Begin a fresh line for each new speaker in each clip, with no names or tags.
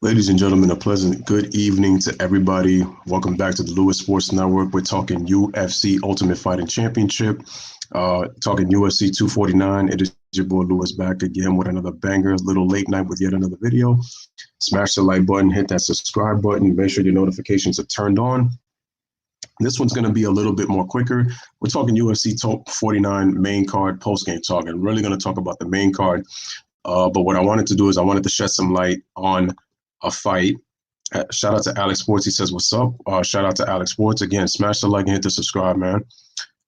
Ladies and gentlemen, a pleasant good evening to everybody. Welcome back to the Louis Sports Network. We're talking UFC Ultimate Fighting Championship, talking UFC 249. It is your boy Louis back again with another banger, little late night with yet another video. Smash the like button, hit that subscribe button, make sure your notifications are turned on. This one's going to be a little bit more quicker. We're talking UFC 249 main card post-game talk. I'm really going to talk about the main card. But what I wanted to do is I wanted to shed some light on a fight. Shout out to Alex Sports. He says, what's up? Shout out to Alex Sports. Again, smash the like and hit the subscribe, man.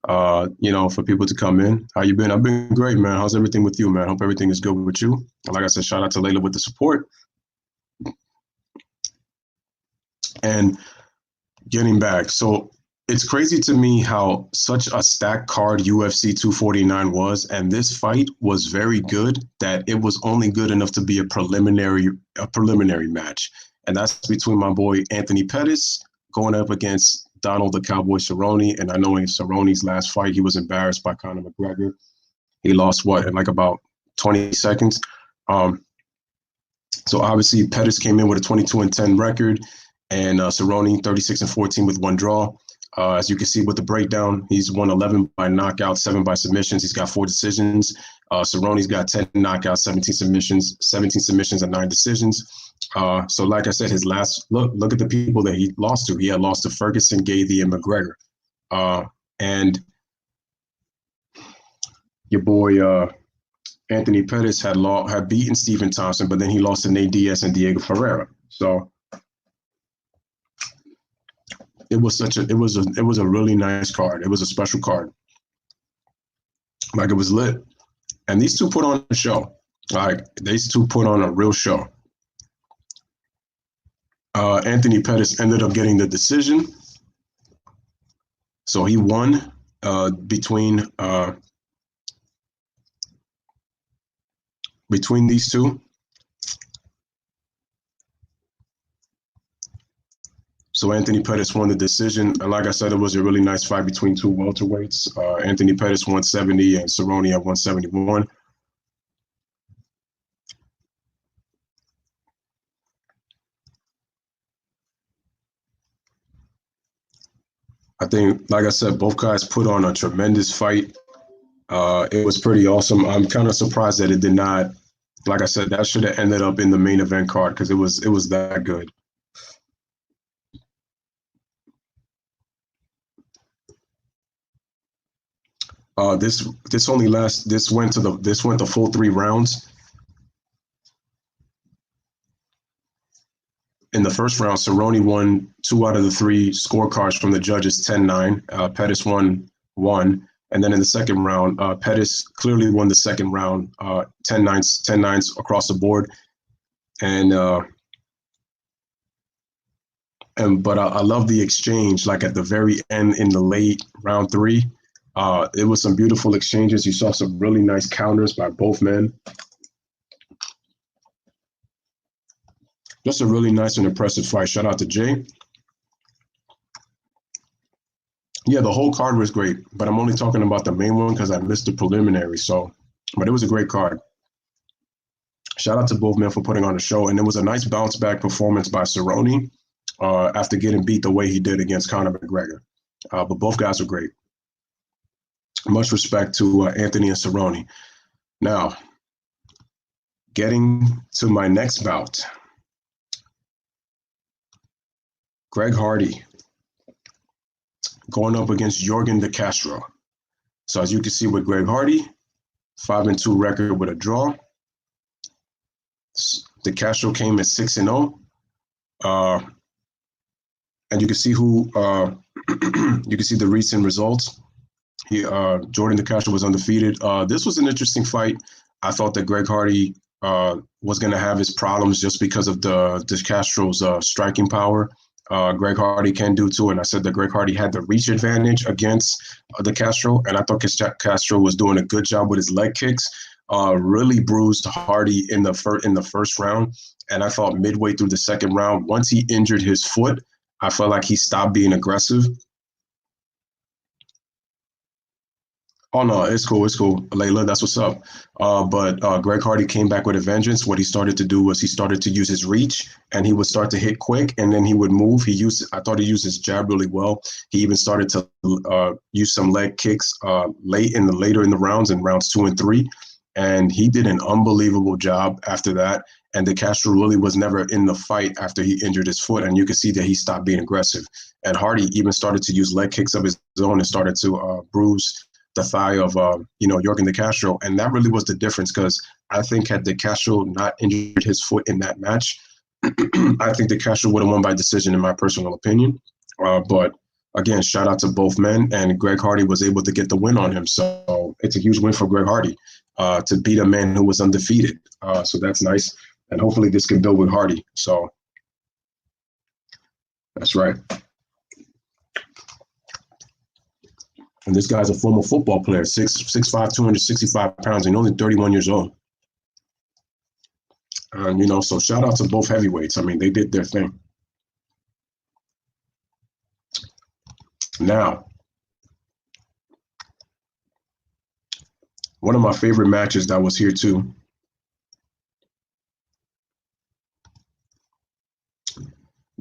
For people to come in. How you been? I've been great, man. How's everything with you, man? Hope everything is good with you. Like I said, shout out to Layla with the support. And getting back. So it's crazy to me how such a stacked card UFC 249 was, and this fight was very good that it was only good enough to be a preliminary match. And that's between my boy Anthony Pettis going up against Donald the Cowboy Cerrone. And I know in Cerrone's last fight, he was embarrassed by Conor McGregor. He lost, in like about 20 seconds. So obviously Pettis came in with a 22-10 record, and Cerrone 36-14 with one draw. As you can see with the breakdown, he's won 11 by knockout, 7 by submissions. He's got 4 decisions. Cerrone's got 10 knockouts, 17 submissions, and 9 decisions. So like I said, his last look at the people that he lost to. He had lost to Ferguson, GAETHJE, and McGregor. And your boy Anthony Pettis had beaten Stephen Thompson, but then he lost to Nate Diaz and Diego Ferreira. So it was a really nice card. It was a special card. Like, it was lit. And these two put on a show. Like, these two put on a real show. Anthony Pettis ended up getting the decision. So he won between these two. So Anthony Pettis won the decision. And like I said, it was a really nice fight between two welterweights. Anthony Pettis 170 and Cerrone at 171. I think, like I said, both guys put on a tremendous fight. It was pretty awesome. I'm kind of surprised that it did not, like I said, that should have ended up in the main event card because it was that good. This went the full 3 rounds. In the first round, Cerrone won 2 out of the 3 scorecards from the judges, 10-9. Pettis won 1. And then in the second round, Pettis clearly won the second round, 10-9s across the board. But I love the exchange, like at the very end in the late round 3. It was some beautiful exchanges. You saw some really nice counters by both men. Just a really nice and impressive fight. Shout out to Jay. Yeah, the whole card was great, but I'm only talking about the main one because I missed the preliminary. But it was a great card. Shout out to both men for putting on a show. And it was a nice bounce back performance by Cerrone after getting beat the way he did against Conor McGregor. But both guys were great. Much respect to Anthony and Cerrone. Now, getting to my next bout. Greg Hardy going up against Yorgan de Castro. So as you can see with Greg Hardy, 5-2 record with a draw. De Castro came at 6-0. And you can see you can see the recent results. Jordan de Castro was undefeated. This was an interesting fight. I thought that Greg Hardy was going to have his problems just because of de Castro's striking power. Greg Hardy can do too, and I said that Greg Hardy had the reach advantage against de Castro, and I thought Castro was doing a good job with his leg kicks. Really bruised Hardy in the first round, and I thought midway through the second round, once he injured his foot, I felt like he stopped being aggressive. Oh no, it's cool. It's cool. Layla, that's what's up. But Greg Hardy came back with a vengeance. What he started to do was he started to use his reach, and he would start to hit quick, and then he would move. I thought he used his jab really well. He even started to use some leg kicks later in the rounds, in rounds 2 and 3, and he did an unbelievable job after that. And De Castro really was never in the fight after he injured his foot, and you could see that he stopped being aggressive. And Hardy even started to use leg kicks of his own and started to bruise the thigh of Yorgan De Castro, and that really was the difference. Because I think had De Castro not injured his foot in that match, I think De Castro would have won by decision, in my personal opinion. But again, shout out to both men, and Greg Hardy was able to get the win on him. So it's a huge win for Greg Hardy to beat a man who was undefeated. So that's nice, and hopefully this can build with Hardy. So that's right. And this guy's a former football player, 6'5", 265 pounds, and only 31 years old. And, so shout out to both heavyweights. I mean, they did their thing. Now, one of my favorite matches that was here too.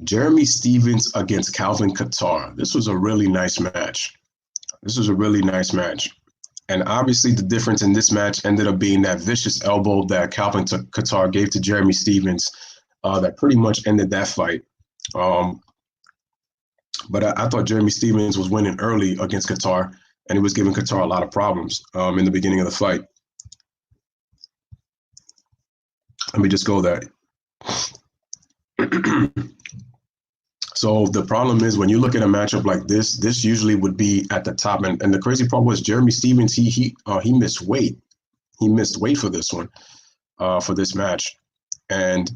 Jeremy Stephens against Calvin Kattar. This was a really nice match. And obviously the difference in this match ended up being that vicious elbow that Calvin Kattar gave to Jeremy Stephens that pretty much ended that fight. But I thought Jeremy Stephens was winning early against Kattar, and he was giving Kattar a lot of problems in the beginning of the fight. Let me just go there. So the problem is when you look at a matchup like this usually would be at the top. And the crazy part was Jeremy Stephens, he missed weight. He missed weight for this one, for this match. And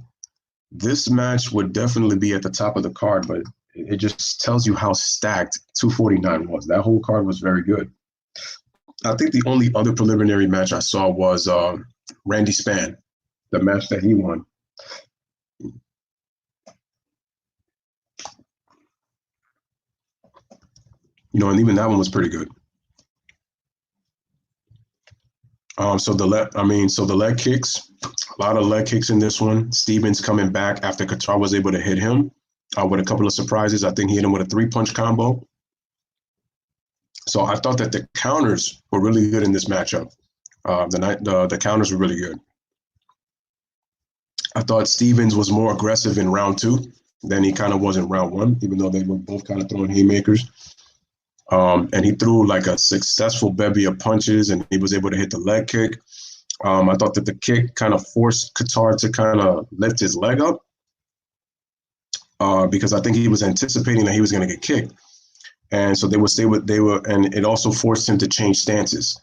this match would definitely be at the top of the card, but it just tells you how stacked 249 was. That whole card was very good. I think the only other preliminary match I saw was Randy Spann, the match that he won. And even that one was pretty good. So the leg kicks, a lot of leg kicks in this one. Stephens coming back after Kattar was able to hit him with a couple of surprises. I think he hit him with a 3-punch combo. So I thought that the counters were really good in this matchup. The counters were really good. I thought Stephens was more aggressive in round 2 than he kind of was in round 1, even though they were both kind of throwing haymakers. And he threw like a successful bevy of punches, and he was able to hit the leg kick. I thought that the kick kind of forced Kattar to kind of lift his leg up because I think he was anticipating that he was going to get kicked. And so and it also forced him to change stances.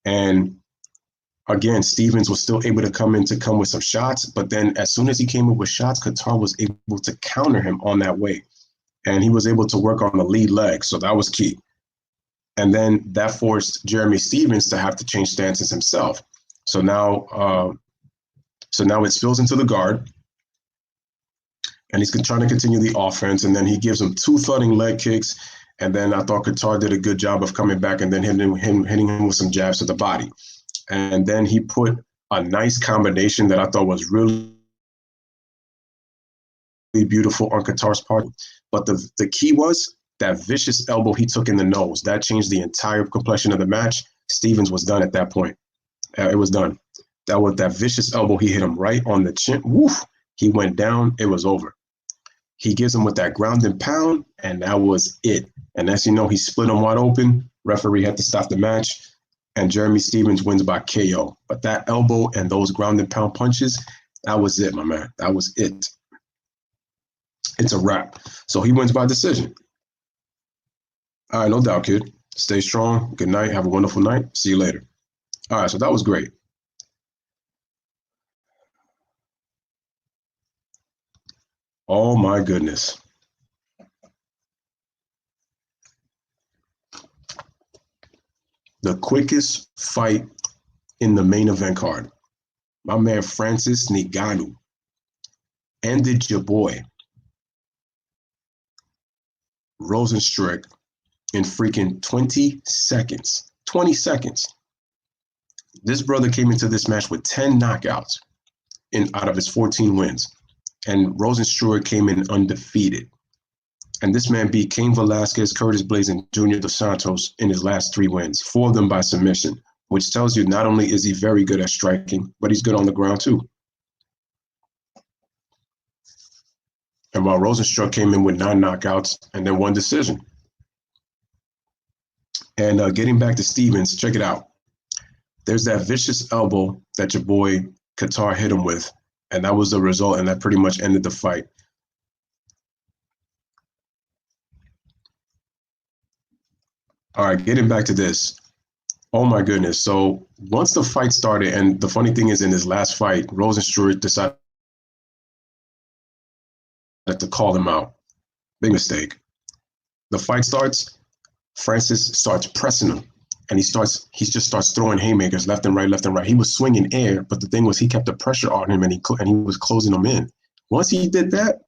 And again, Stephens was still able to come with some shots, but then as soon as he came up with shots, Kattar was able to counter him on that way. And he was able to work on the lead leg, so that was key. And then that forced Jeremy Stephens to have to change stances himself. So now it spills into the guard, and he's trying to continue the offense. And then he gives him 2 thudding leg kicks. And then I thought Kattar did a good job of coming back and then hitting him with some jabs to the body. And then he put a nice combination that I thought was really beautiful on Kattar's part. But the key was that vicious elbow he took in the nose. That changed the entire complexion of the match. Stephens was done at that point. It was done. That vicious elbow, he hit him right on the chin. Woof! He went down. It was over. He gives him with that ground and pound, and that was it. And as you know, he split him wide open. Referee had to stop the match, and Jeremy Stephens wins by KO. But that elbow and those ground and pound punches, that was it, my man. That was it. It's a wrap. So he wins by decision. All right, no doubt, kid. Stay strong. Good night. Have a wonderful night. See you later. All right, so that was great. Oh, my goodness. The quickest fight in the main event card. My man Francis Ngannou ended your boy Rozenstruik in freaking 20 seconds. 20 seconds. This brother came into this match with 10 knockouts out of his 14 wins. And Rozenstru came in undefeated. And this man beat Cain Velasquez, Curtis Blades, and Junior Dos Santos in his last 3 wins, 4 of them by submission, which tells you not only is he very good at striking, but he's good on the ground too. And while Rozenstru came in with 9 knockouts and then 1 decision. And getting back to Stevens, check it out. There's that vicious elbow that your boy KATTAR hit him with, and that was the result, and that pretty much ended the fight. All right, getting back to this. Oh my goodness. So once the fight started, and the funny thing is in his last fight, Rozenstru decided to call him out. Big mistake. The fight starts, Francis starts pressing him. And he just starts throwing haymakers left and right, left and right. He was swinging air, but the thing was he kept the pressure on him and he was closing him in. Once he did that,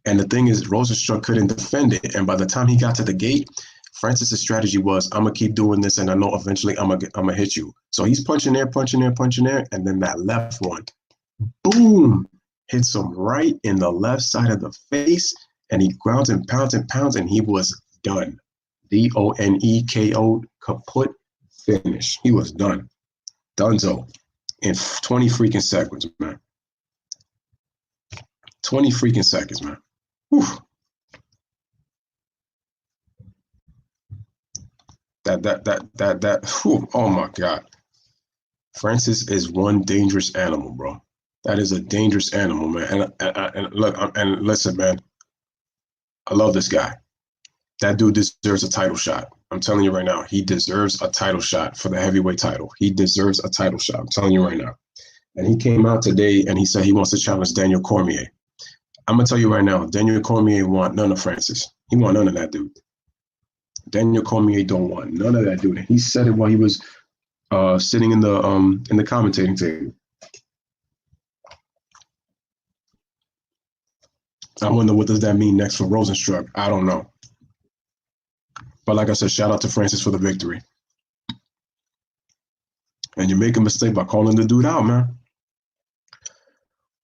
and the thing is Rozenstru couldn't defend it. And by the time he got to the gate, Francis's strategy was, I'm going to keep doing this and I know eventually I'm gonna hit you. So he's punching there, punching there, punching there. And then that left one, boom, hits him right in the left side of the face. And he grounds and pounds and he was done. DONE, kaput, finish. He was done. Dunzo. In 20 freaking seconds, man. 20 freaking seconds, man. Whew. Whew, oh my God. Francis is one dangerous animal, bro. That is a dangerous animal, man. And look, and listen, man. I love this guy. That dude deserves a title shot. I'm telling you right now, he deserves a title shot for the heavyweight title. He deserves a title shot. I'm telling you right now. And he came out today and he said he wants to challenge Daniel Cormier. I'm going to tell you right now, Daniel Cormier want none of Francis. He want none of that dude. Daniel Cormier don't want none of that dude. And he said it while he was sitting in the commentating table. I wonder what does that mean next for Rozenstru. I don't know. But like I said, shout out to Francis for the victory. And you make a mistake by calling the dude out, man.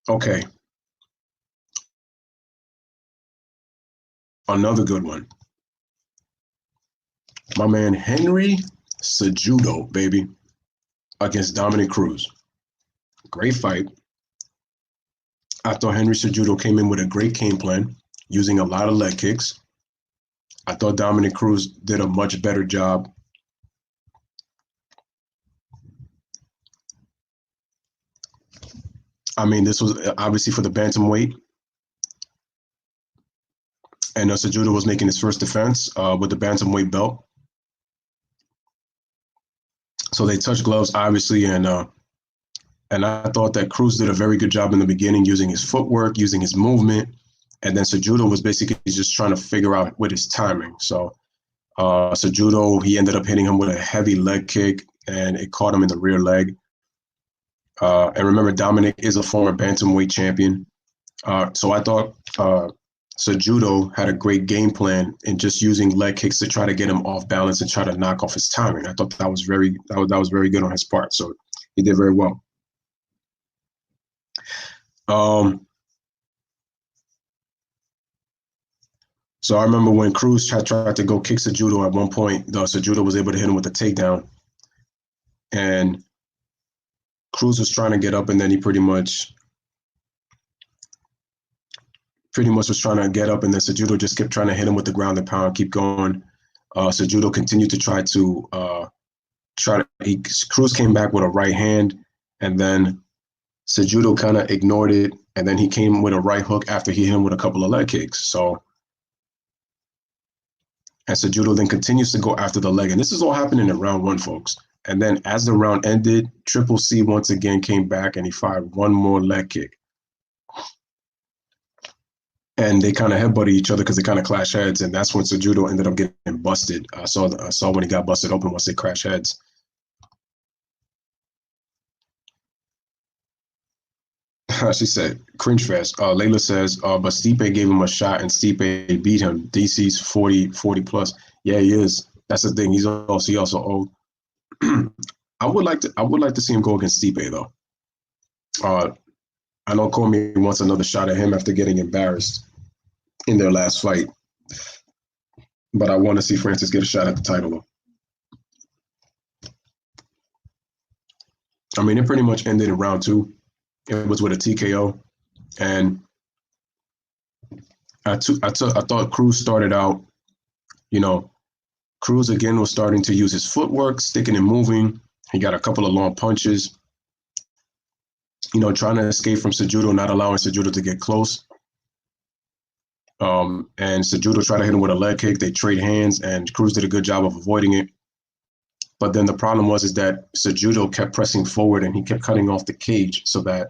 Okay. Another good one. My man Henry CEJUDO, baby, against Dominick Cruz. Great fight. I thought Henry CEJUDO came in with a great game plan, using a lot of leg kicks. I thought Dominick Cruz did a much better job. I mean, this was obviously for the bantamweight. And CEJUDO was making his first defense with the bantamweight belt. So they touched gloves, obviously, and I thought that Cruz did a very good job in the beginning, using his footwork, using his movement. And then CEJUDO was basically just trying to figure out with his timing. So CEJUDO, he ended up hitting him with a heavy leg kick, and it caught him in the rear leg. And remember, Dominick is a former bantamweight champion. So I thought CEJUDO had a great game plan in just using leg kicks to try to get him off balance and try to knock off his timing. I thought that was very good on his part. So he did very well. So I remember when Cruz tried to go kick CEJUDO at one point, CEJUDO was able to hit him with a takedown. And Cruz was trying to get up, and then he pretty much was trying to get up, and then CEJUDO just kept trying to hit him with the ground and pound, keep going. CEJUDO continued to try to Cruz came back with a right hand, and then CEJUDO kind of ignored it, and then he came with a right hook after he hit him with a couple of leg kicks. So, and CEJUDO then continues to go after the leg, and this is all happening in round 1, folks. And then as the round ended, Triple C once again came back and he fired one more leg kick. And they kind of headbutted each other because they kind of clashed heads, and that's when CEJUDO ended up getting busted. I saw when he got busted open once they crashed heads. She said, cringe fest. Layla says, but Stipe gave him a shot and Stipe beat him. DC's 40 plus. Yeah, he is. That's the thing. He also old. I would like to see him go against Stipe though. I know Cormier wants another shot at him after getting embarrassed in their last fight, but I want to see Francis get a shot at the title though. I mean, it pretty much ended in round 2. It was with a TKO, and I thought CRUZ started out, CRUZ again was starting to use his footwork, sticking and moving. He got a couple of long punches, trying to escape from CEJUDO, not allowing CEJUDO to get close. And CEJUDO tried to hit him with a leg kick. They trade hands, and CRUZ did a good job of avoiding it. But then the problem was that CEJUDO kept pressing forward, and he kept cutting off the cage so that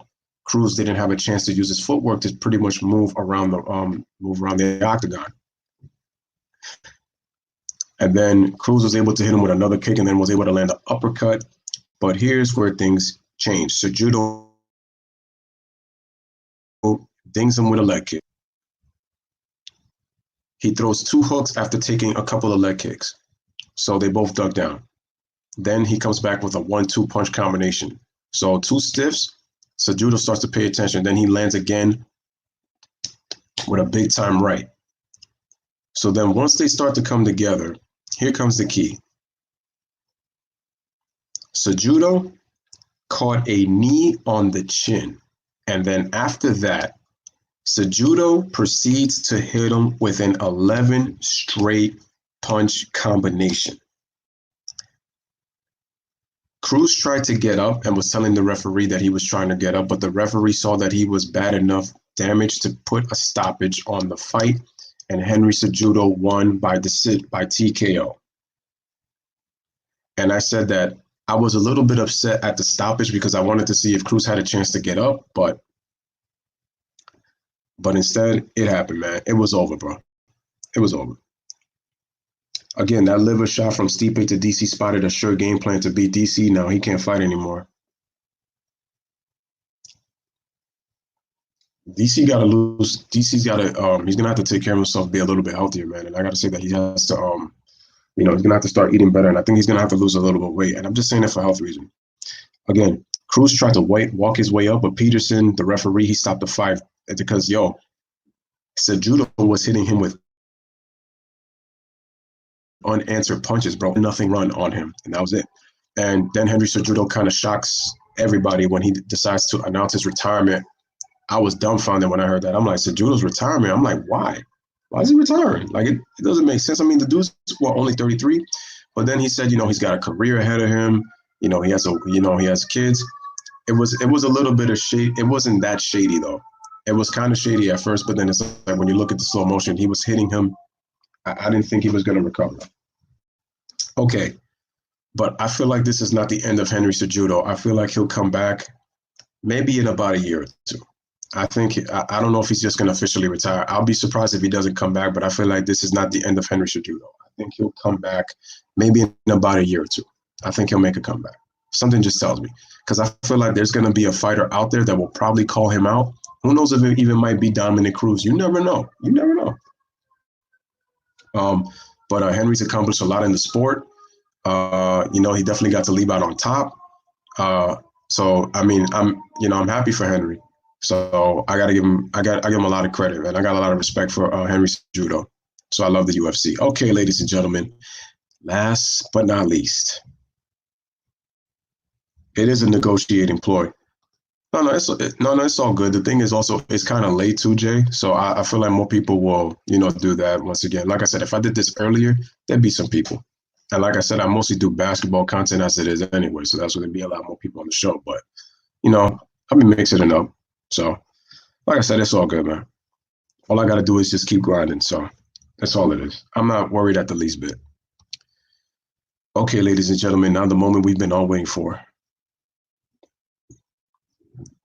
CRUZ didn't have a chance to use his footwork to pretty much move around the octagon. And then CRUZ was able to hit him with another kick, and then was able to land an uppercut. But here's where things changed. CEJUDO dings him with a leg kick. He throws 2 hooks after taking a couple of leg kicks. So they both duck down. Then he comes back with a 1-2 punch combination. So 2 stiffs, CEJUDO starts to pay attention. Then he lands again with a big time right. So then once they start to come together, here comes the key. CEJUDO caught a knee on the chin. And then after that, CEJUDO proceeds to hit him with an 11 straight punch combination. CRUZ tried to get up and was telling the referee that he was trying to get up, but the referee saw that he was bad enough damage to put a stoppage on the fight, and Henry CEJUDO won by TKO. And I said that I was a little bit upset at the stoppage because I wanted to see if CRUZ had a chance to get up, but instead it happened, man. It was over, bro. It was over. Again, that liver shot from Stipe to DC spotted a sure game plan to beat DC. Now he can't fight anymore. DC got to lose. DC's got to, he's going to have to take care of himself, be a little bit healthier, man. And I got to say that he has to, he's going to have to start eating better. And I think he's going to have to lose a little bit of weight. And I'm just saying that for health reasons. Again, CRUZ tried to walk his way up, but Peterson, the referee, he stopped the fight because, CEJUDO was hitting him with unanswered punches, bro. Nothing run on him, and that was it. And then Henry CEJUDO kind of shocks everybody when he decides to announce his retirement. I was dumbfounded when I heard that. I'm like, CEJUDO's retirement? I'm like, why? Why is he retiring? Like, it doesn't make sense. I mean, the dude's only 33, but then he said, he's got a career ahead of him. He has kids. It was a little bit of shade. It wasn't that shady though. It was kind of shady at first, but then it's like when you look at the slow motion, he was hitting him. I didn't think he was going to recover. Okay, but I feel like this is not the end of Henry CEJUDO. I feel like he'll come back maybe in about a year or 2. I don't know if he's just going to officially retire. I'll be surprised if he doesn't come back, but I feel like this is not the end of Henry CEJUDO. I think he'll come back maybe in about a year or 2. I think he'll make a comeback. Something just tells me, because I feel like there's going to be a fighter out there that will probably call him out. Who knows if it even might be Dominic Cruz? You never know. You never know. But Henry's accomplished a lot in the sport. He definitely got to leave out on top. So I mean, I'm happy for Henry. So I give him a lot of credit, and I got a lot of respect for Henry CEJUDO. So I love the UFC. Okay, ladies and gentlemen, last but not least, it is a negotiating ploy. No, it's all good. The thing is also, it's kind of late too, Jay. So I feel like more people will, do that once again. Like I said, if I did this earlier, there'd be some people. And like I said, I mostly do basketball content as it is anyway. So that's where there'd be a lot more people on the show. But, I'll be mixing it up. So like I said, it's all good, man. All I got to do is just keep grinding. So that's all it is. I'm not worried at the least bit. Okay, ladies and gentlemen, now the moment we've been all waiting for.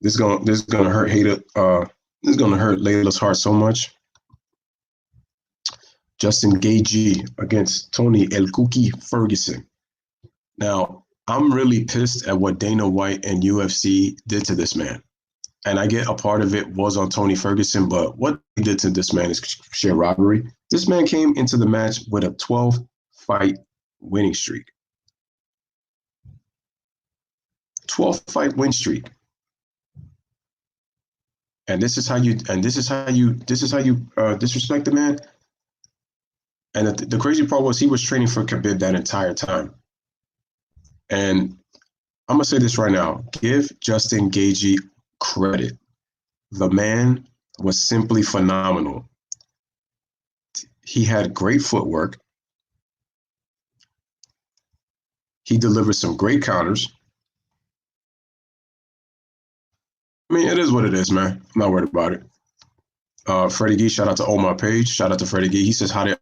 This is gonna hurt this is gonna hurt Layla's heart so much. Justin Gaethje against Tony El Cookie Ferguson. Now, I'm really pissed at what Dana White and UFC did to this man. And I get a part of it was on Tony Ferguson, but what they did to this man is sheer robbery. This man came into the match with a 12-fight winning streak. 12-fight win streak. And this is how you disrespect the man. And the crazy part was he was training for Khabib that entire time. And I'm gonna say this right now: give Justin Gaethje credit. The man was simply phenomenal. He had great footwork. He delivered some great counters. I mean, it is what it is, man. I'm not worried about it. Freddie Gee, shout out to Omar Page. Shout out to Freddie Gee. He says, how did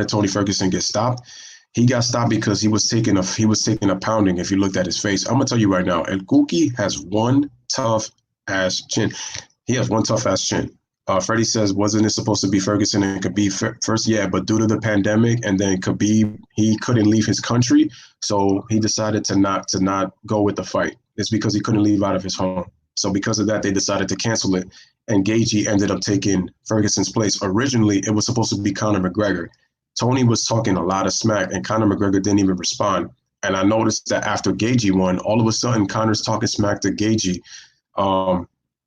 Tony Ferguson get stopped? He got stopped because he was taking a pounding. If you looked at his face, I'm gonna tell you right now, El Kuki has one tough ass chin. He has one tough ass chin. Freddie says, wasn't it supposed to be Ferguson and Khabib first? Yeah, but due to the pandemic and then Khabib, he couldn't leave his country, so he decided to not go with the fight. It's because he couldn't leave out of his home. So because of that, they decided to cancel it, and Gaethje ended up taking Ferguson's place. Originally, it was supposed to be Conor McGregor. Tony was talking a lot of smack, and Conor McGregor didn't even respond. And I noticed that after Gaethje won, all of a sudden, Conor's talking smack to Gaethje,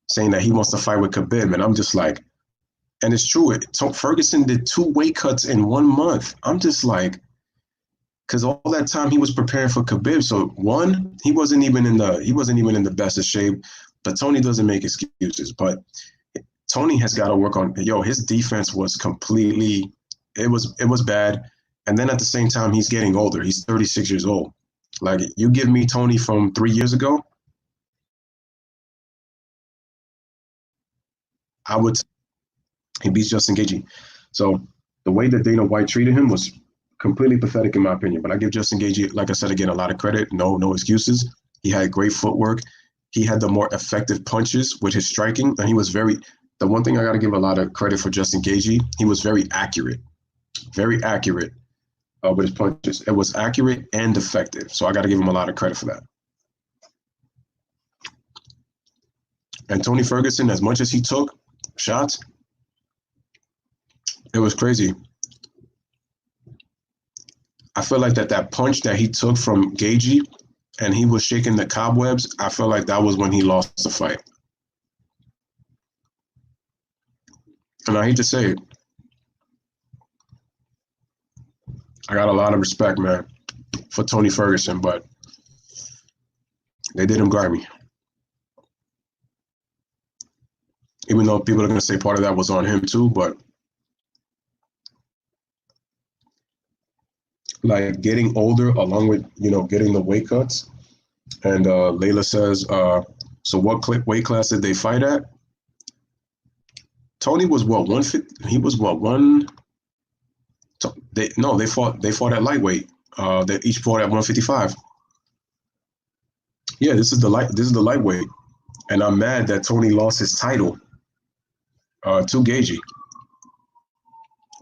saying that he wants to fight with Khabib. And I'm just like, and it's true. Ferguson did 2 weight cuts in 1 month. I'm just like, because all that time he was preparing for Khabib. So one, he wasn't even in the best of shape. But Tony doesn't make excuses. But Tony has got to work on. His defense was completely. It was bad. And then at the same time, he's getting older. He's 36 years old. Like, you give me Tony from 3 years ago, he beats Justin Gaethje. So the way that Dana White treated him was completely pathetic in my opinion. But I give Justin Gaethje, like I said again, a lot of credit. No excuses. He had great footwork. He had the more effective punches with his striking, and he was the one thing I got to give a lot of credit for Justin Gaethje, he was very accurate with his punches. It was accurate and effective. So I got to give him a lot of credit for that. And Tony Ferguson, as much as he took shots, it was crazy. I feel like that punch that he took from Gaethje, and he was shaking the cobwebs, I feel like that was when he lost the fight. And I hate to say it, I got a lot of respect, man, for Tony Ferguson, but they did him grimy. Even though people are going to say part of that was on him too, but like getting older along with, getting the weight cuts. And Layla says, so what weight class did they fight at? Tony was what, 150? He was what, one? They fought at lightweight. They each fought at 155. Yeah, this is the lightweight. And I'm mad that Tony lost his title to Gaethje.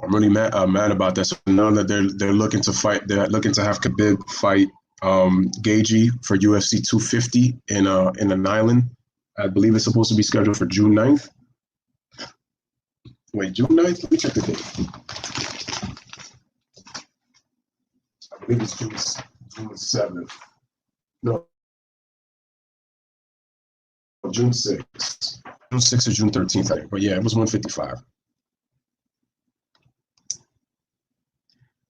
I'm really mad about that. So now that they're looking to fight, they're looking to have Khabib fight Gaethje for UFC 250 in an island. I believe it's supposed to be scheduled for June 9th. Wait, June 9th? Let me check the date. I believe it's June 7th. No, June 6th. June 6th or June 13th, I think. But yeah, it was 155.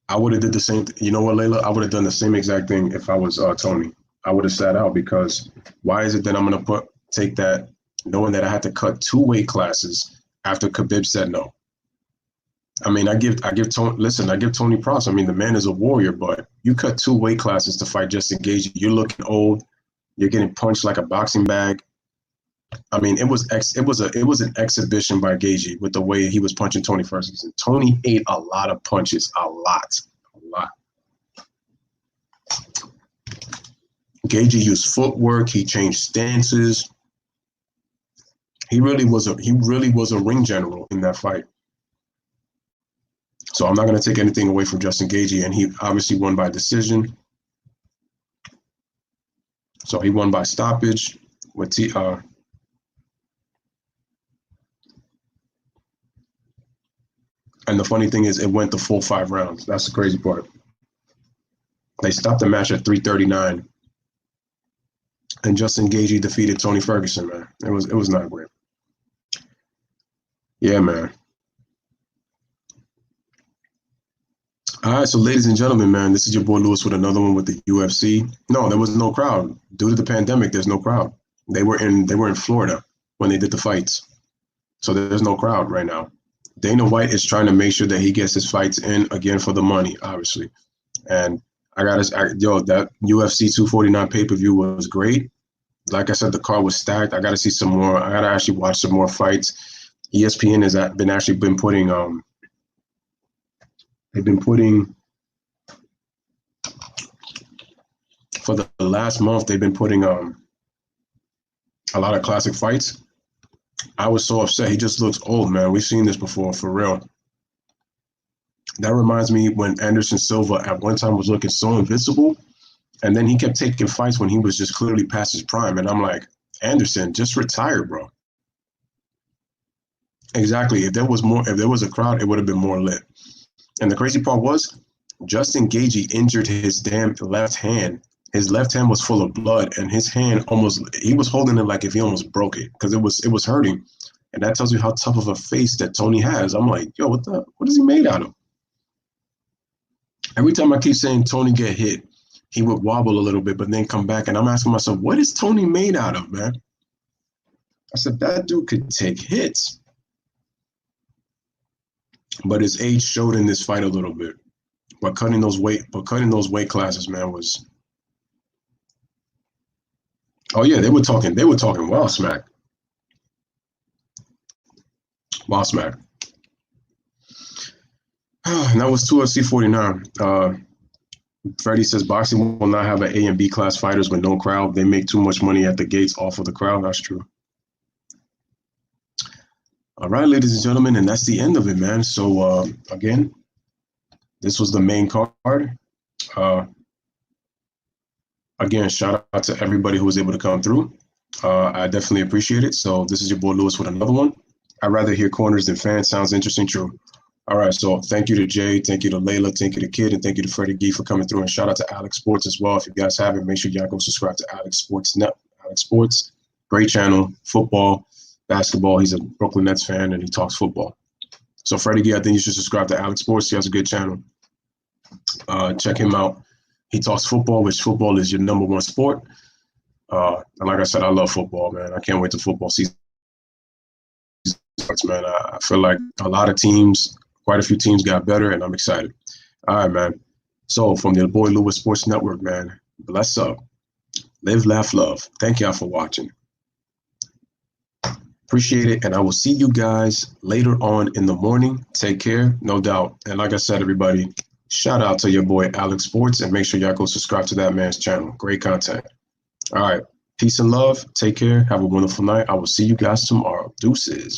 I would have did the same. You know what, Layla? I would have done the same exact thing if I was Tony. I would have sat out, because why is it that I'm going to take that, knowing that I had to cut 2 weight classes after Khabib said no? I mean, I give Tony props. I mean, the man is a warrior, but you cut 2 weight classes to fight Justin Gaethje. You're looking old. You're getting punched like a boxing bag. I mean, it was an exhibition by Gaethje with the way he was punching Tony Ferguson. Tony ate a lot of punches, a lot. Gaethje used footwork. He changed stances. He really was a ring general in that fight. So I'm not going to take anything away from Justin Gaethje, and he obviously won by decision. So he won by stoppage with and the funny thing is, it went the full 5 rounds. That's the crazy part. They stopped the match at 3:39, and Justin Gaethje defeated Tony Ferguson. Man, it was not great. Yeah, man. All right, so ladies and gentlemen, man, this is your boy Louis with another one with the UFC. No, there was no crowd due to the pandemic. There's no crowd. They were in Florida when they did the fights, so there's no crowd right now. Dana White is trying to make sure that he gets his fights in again for the money, obviously. And that UFC 249 pay-per-view was great. Like I said, the card was stacked. I got to see some more. I got to actually watch some more fights. ESPN has been putting they've been putting for the last month. They've been putting a lot of classic fights. I was so upset. He just looks old, man. We've seen this before, for real. That reminds me when Anderson Silva at one time was looking so invincible, and then he kept taking fights when he was just clearly past his prime. And I'm like, Anderson, just retire, bro. Exactly. If there was a crowd, it would have been more lit. And the crazy part was, Justin Gaethje injured his damn left hand. His left hand was full of blood, and his hand he was holding it like if he almost broke it because it was hurting. And that tells you how tough of a face that Tony has. I'm like, yo, what is he made out of? Every time I keep saying Tony get hit, he would wobble a little bit, but then come back. And I'm asking myself, what is Tony made out of, man? I said, that dude could take hits. But his age showed in this fight a little bit. But cutting those weight classes, man, was. Oh yeah, they were talking wild smack. Wild smack. And that was 2FC 49. Freddie says boxing will not have an A and B class fighters with no crowd. They make too much money at the gates off of the crowd. That's true. All right, ladies and gentlemen, and that's the end of it, man. So again, this was the main card. Again, shout out to everybody who was able to come through. I definitely appreciate it. So this is your boy Louis with another one. I'd rather hear corners than fans. Sounds interesting, true. All right, so thank you to Jay, thank you to Layla, thank you to Kid, and thank you to Freddie Gee for coming through. And shout out to Alex Sports as well. If you guys haven't, make sure y'all go subscribe to Alex Sports, great channel, football, basketball. He's a Brooklyn Nets fan and he talks football. So Freddie Gee, I think you should subscribe to Alex Sports. He has a good channel. Check him out. He talks football, which football is your #1 sport. And like I said, I love football, man. I can't wait till football season starts, man. I feel like a lot of teams, quite a few teams got better, and I'm excited. All right, man. So from the boy Louis Sports Network, man, bless up. Live, laugh, love. Thank y'all for watching. Appreciate it, and I will see you guys later on in the morning. Take care, no doubt. And like I said, everybody, shout out to your boy Alex Sports, and make sure y'all go subscribe to that man's channel. Great content. All right, peace and love. Take care. Have a wonderful night. I will see you guys tomorrow. Deuces.